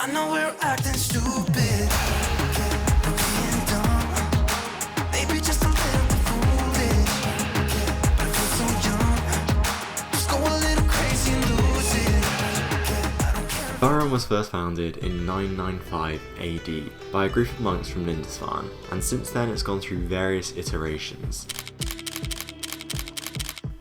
I know we're acting stupid, we're being dumb, maybe just a little bit foolish, but I feel so young. Just go a little crazy and lose it. I don't care. Durham was first founded in 995 AD by a group of monks from Lindisfarne, and since then it's gone through various iterations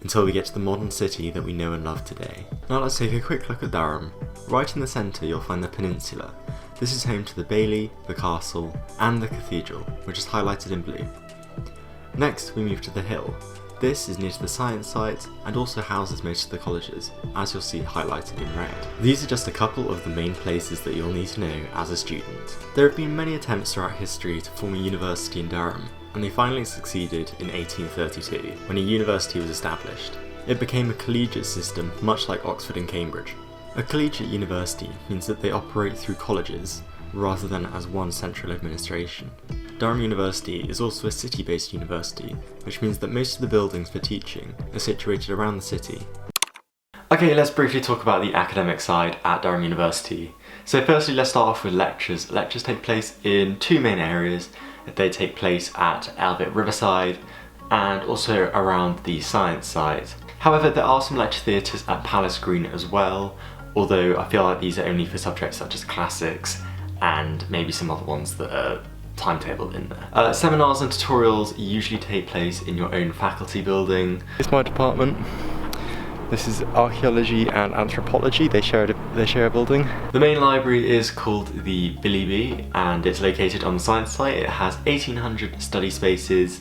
until we get to the modern city that we know and love today. Now let's take a quick look at Durham. Right in the centre you'll find the peninsula. This is home to the Bailey, the castle, and the cathedral, which is highlighted in blue. Next we move to the hill. This is near to the science site and also houses most of the colleges, as you'll see highlighted in red. These are just a couple of the main places that you'll need to know as a student. There have been many attempts throughout history to form a university in Durham, and they finally succeeded in 1832, when a university was established. It became a collegiate system, much like Oxford and Cambridge. A collegiate university means that they operate through colleges, rather than as one central administration. Durham University is also a city-based university, which means that most of the buildings for teaching are situated around the city. Okay, let's briefly talk about the academic side at Durham University. So firstly, let's start off with lectures. Lectures take place in two main areas. They take place at Albert Riverside and also around the science site. However, there are some lecture theatres at Palace Green as well, although I feel like these are only for subjects such as classics and maybe some other ones that are timetabled in there. Seminars and tutorials usually take place in your own faculty building. It's my department. This is archaeology and anthropology. They share a building. The main library is called the Billy Bee and it's located on the science site. It has 1,800 study spaces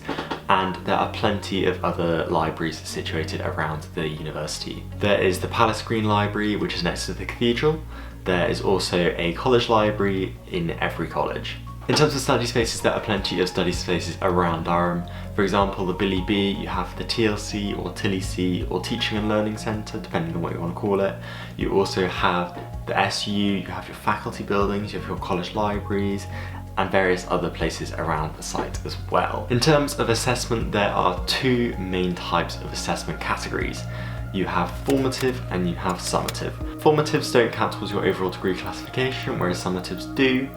and there are plenty of other libraries situated around the university. There is the Palace Green Library, which is next to the cathedral. There is also a college library in every college. In terms of study spaces, there are plenty of study spaces around Durham. For example, the Billy Bee, you have the TLC or TLC or Teaching and Learning Centre, depending on what you want to call it. You also have the SU, you have your faculty buildings, you have your college libraries, and various other places around the site as well. In terms of assessment, there are two main types of assessment categories. You have formative and you have summative. Formatives don't count towards your overall degree classification, whereas summatives do.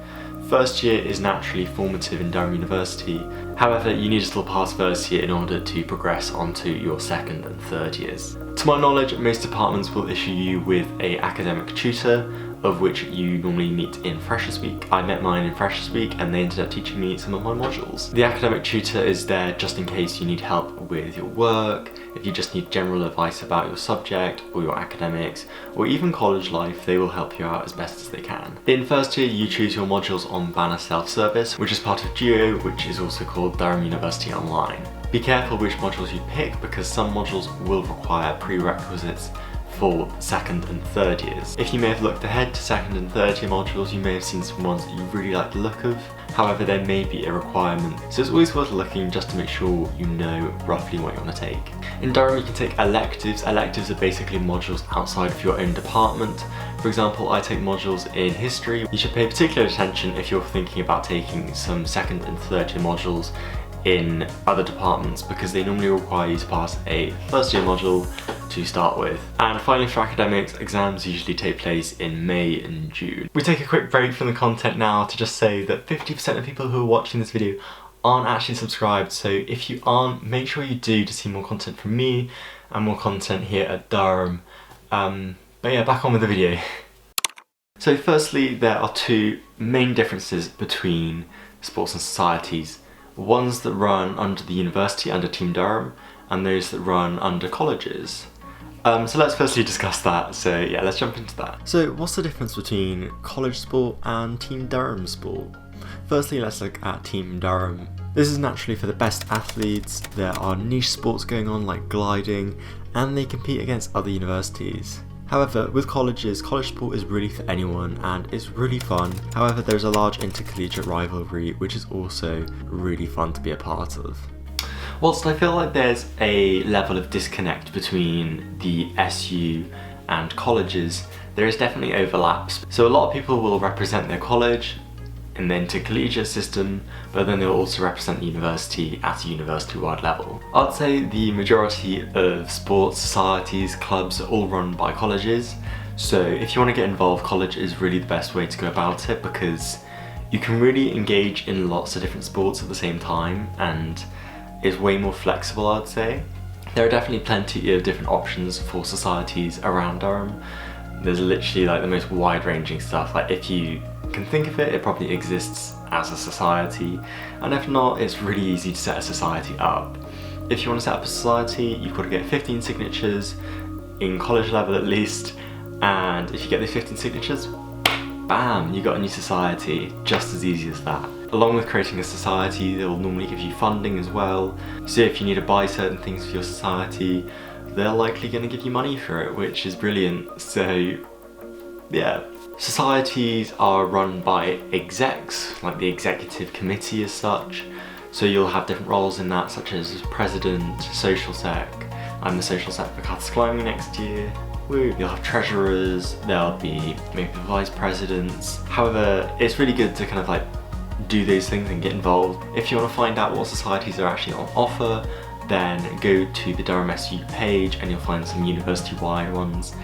First year is naturally formative in Durham University, however you need to still pass first year in order to progress onto your second and third years. To my knowledge, most departments will issue you with an academic tutor, of which you normally meet in Freshers Week. I met mine in Freshers Week and they ended up teaching me some of my modules. The academic tutor is there just in case you need help with your work, if you just need general advice about your subject or your academics, or even college life, they will help you out as best as they can. In first year, you choose your modules on Banner Self-Service, which is part of DUO, which is also called Durham University Online. Be careful which modules you pick because some modules will require prerequisites for second and third years. If you may have looked ahead to second and third year modules, you may have seen some ones that you really like the look of. However, there may be a requirement, so it's always worth looking just to make sure you know roughly what you want to take. In Durham, you can take electives. Electives are basically modules outside of your own department. For example, I take modules in history. You should pay particular attention if you're thinking about taking some second and third year modules in other departments because they normally require you to pass a first year module to start with. And finally, for academics, exams usually take place in May and June. We take a quick break from the content now to just say that 50% of people who are watching this video aren't actually subscribed, so if you aren't, make sure you do to see more content from me and more content here at Durham. But yeah, back on with the video. So firstly, there are two main differences between sports and societies. Ones that run under the university under Team Durham and those that run under colleges. So let's firstly discuss that. So yeah, let's jump into that. So what's the difference between college sport and Team Durham sport? Firstly, let's look at Team Durham. This is naturally for the best athletes. There are niche sports going on like gliding and they compete against other universities. However, with colleges, college sport is really for anyone and it's really fun. However, there's a large intercollegiate rivalry which is also really fun to be a part of. Whilst I feel like there's a level of disconnect between the SU and colleges, there is definitely overlaps. So a lot of people will represent their college in the intercollegiate system, but then they'll also represent the university at a university-wide level. I'd say the majority of sports, societies, clubs are all run by colleges, So if you want to get involved, college is really the best way to go about it because you can really engage in lots of different sports at the same time and is way more flexible, I'd say. There are definitely plenty of different options for societies around Durham. There's literally like the most wide-ranging stuff. Like if you can think of it, it probably exists as a society, and if not, it's really easy to set a society up. If you want to set up a society, you've got to get 15 signatures in college level at least, and if you get these 15 signatures, bam, you got a new society, just as easy as that. Along with creating a society, they will normally give you funding as well. So if you need to buy certain things for your society, they're likely going to give you money for it, which is brilliant. So yeah. Societies are run by execs, like the executive committee as such. So you'll have different roles in that, such as president, social sec. I'm the social sec for Catholic Climbing next year. Woo. You'll have treasurers, there'll be maybe vice presidents. However, it's really good to kind of like do those things and get involved. If you want to find out what societies are actually on offer, then go to the Durham SU page and you'll find some university-wide ones.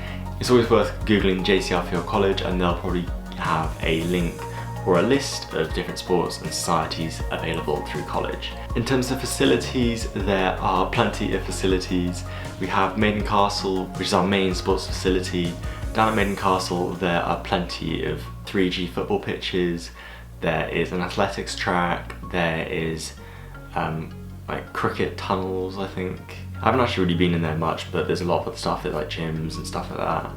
It's always worth googling JCR for your college and they'll probably have a link or a list of different sports and societies available through college. In terms of facilities, there are plenty of facilities. We have Maiden Castle, which is our main sports facility. Down at Maiden Castle there are plenty of 3G football pitches, there is an athletics track, there is like cricket tunnels, I think. I haven't actually really been in there much, but there's a lot of other stuff, there's like gyms and stuff like that.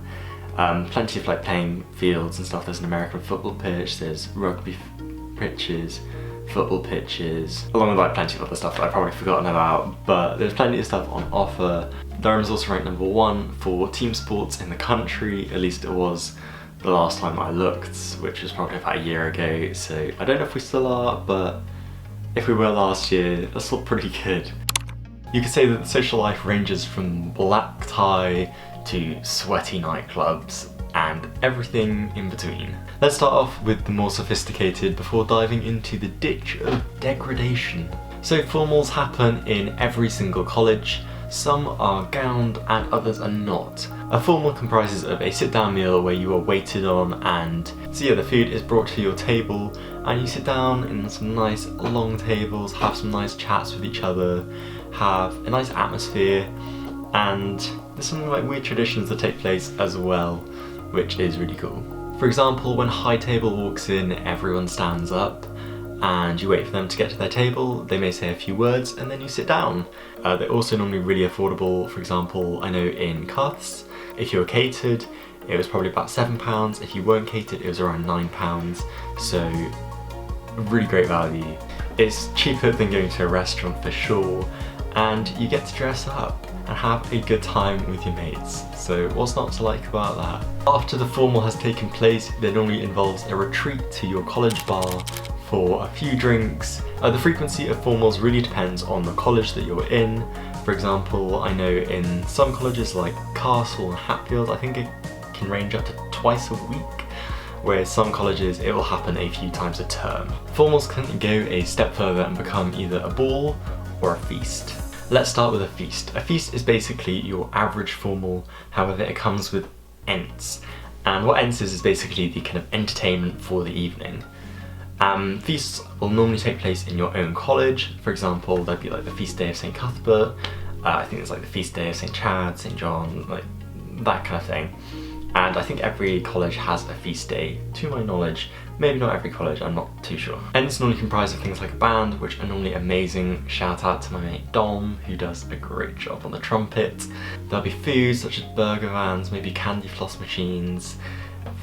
Plenty of like playing fields and stuff. There's an American football pitch, there's rugby pitches, football pitches, along with like plenty of other stuff that I've probably forgotten about, but there's plenty of stuff on offer. Durham's also ranked number 1 for team sports in the country, at least it was the last time I looked, which was probably about a year ago, so I don't know if we still are, but if we were last year, that's still pretty good. You could say that the social life ranges from black tie to sweaty nightclubs and everything in between. Let's start off with the more sophisticated before diving into the ditch of degradation. So formals happen in every single college. Some are gowned and others are not. A formal comprises of a sit-down meal where you are waited on, and so yeah, the food is brought to your table and you sit down in some nice long tables, have some nice chats with each other, have a nice atmosphere, and there's some like weird traditions that take place as well, which is really cool. For example, when high table walks in, everyone stands up and you wait for them to get to their table. They may say a few words and then you sit down. They're also normally really affordable. For example, I know in Cuths, if you were catered, it was probably about £7. If you weren't catered, it was around £9. So really great value. It's cheaper than going to a restaurant for sure, and you get to dress up and have a good time with your mates. So what's not to like about that? After the formal has taken place, there normally involves a retreat to your college bar for a few drinks. The frequency of formals really depends on the college that you're in. For example, I know in some colleges like Castle and Hatfield, I think it can range up to twice a week, whereas some colleges it will happen a few times a term. Formals can go a step further and become either a ball or a feast. Let's start with a feast. A feast is basically your average formal, however it comes with ents. And what ents is basically the kind of entertainment for the evening. Feasts will normally take place in your own college. For example, there'd be like the feast day of St. Cuthbert, I think it's like the feast day of St. Chad, St. John, like that kind of thing. And I think every college has a feast day, to my knowledge. Maybe not every college, I'm not too sure. And it's normally comprised of things like a band, which are normally amazing. Shout out to my mate Dom, who does a great job on the trumpet. There'll be food such as burger vans, maybe candy floss machines,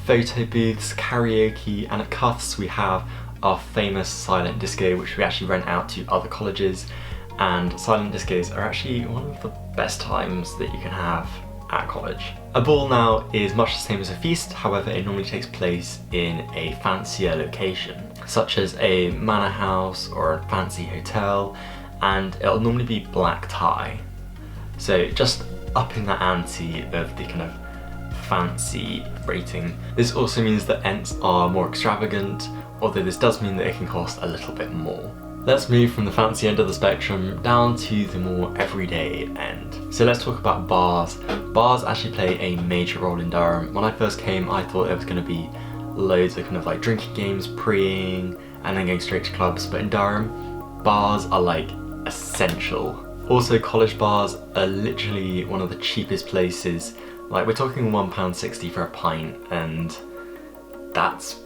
photo booths, karaoke, and at Cuths we have our famous silent disco, which we actually rent out to other colleges. And silent discos are actually one of the best times that you can have at college. A ball now is much the same as a feast, however it normally takes place in a fancier location, such as a manor house or a fancy hotel, and it'll normally be black tie. So just upping that ante of the kind of fancy rating. This also means that ents are more extravagant, although this does mean that it can cost a little bit more. let's move from the fancy end of the spectrum down to the more everyday end. So let's talk about bars. Bars actually play a major role in Durham. When I first came, I thought there was going to be loads of kind of like drinking games, preeing, and then going straight to clubs. But in Durham, bars are like essential. Also, college bars are literally one of the cheapest places. Like, we're talking £1.60 for a pint, and that's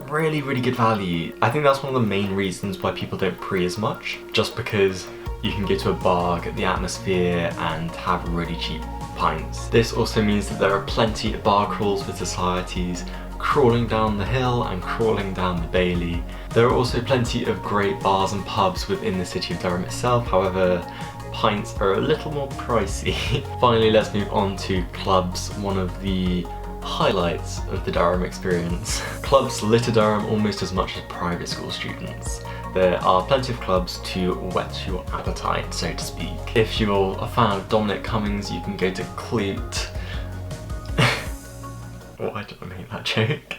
really, really good value. I think that's one of the main reasons why people don't pre as much, just because you can go to a bar, get the atmosphere, and have really cheap pints. This also means that there are plenty of bar crawls with societies, crawling down the hill and crawling down the Bailey. There are also plenty of great bars and pubs within the city of Durham itself, however, pints are a little more pricey. Finally, let's move on to clubs, one of the highlights of the Durham experience. Clubs litter Durham almost as much as private school students. There are plenty of clubs to whet your appetite, so to speak. If you're a fan of Dominic Cummings, you can go to Clute. Why did I make that joke?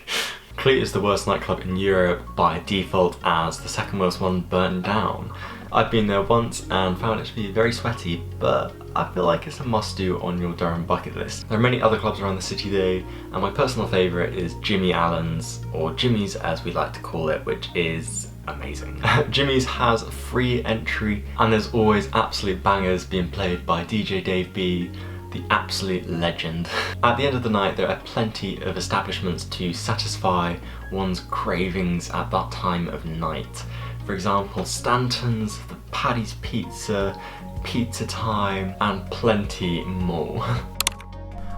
Clute is the worst nightclub in Europe by default, as the second worst one burnt down. I've been there once and found it to be very sweaty, but I feel like it's a must-do on your Durham bucket list. There are many other clubs around the city though, and my personal favourite is Jimmy Allen's, or Jimmy's as we like to call it, which is amazing. Jimmy's has free entry, and there's always absolute bangers being played by DJ Dave B, the absolute legend. At the end of the night, there are plenty of establishments to satisfy one's cravings at that time of night. For example, Stanton's, the Paddy's Pizza, Pizza Time, and plenty more.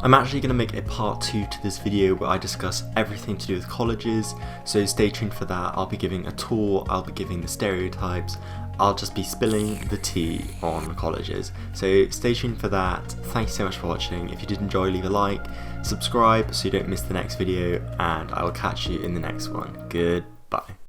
I'm actually going to make a part 2 to this video where I discuss everything to do with colleges, so stay tuned for that. I'll be giving a tour, I'll be giving the stereotypes, I'll just be spilling the tea on colleges. So stay tuned for that. Thanks so much for watching. If you did enjoy, leave a like, subscribe so you don't miss the next video, and I will catch you in the next one. Goodbye.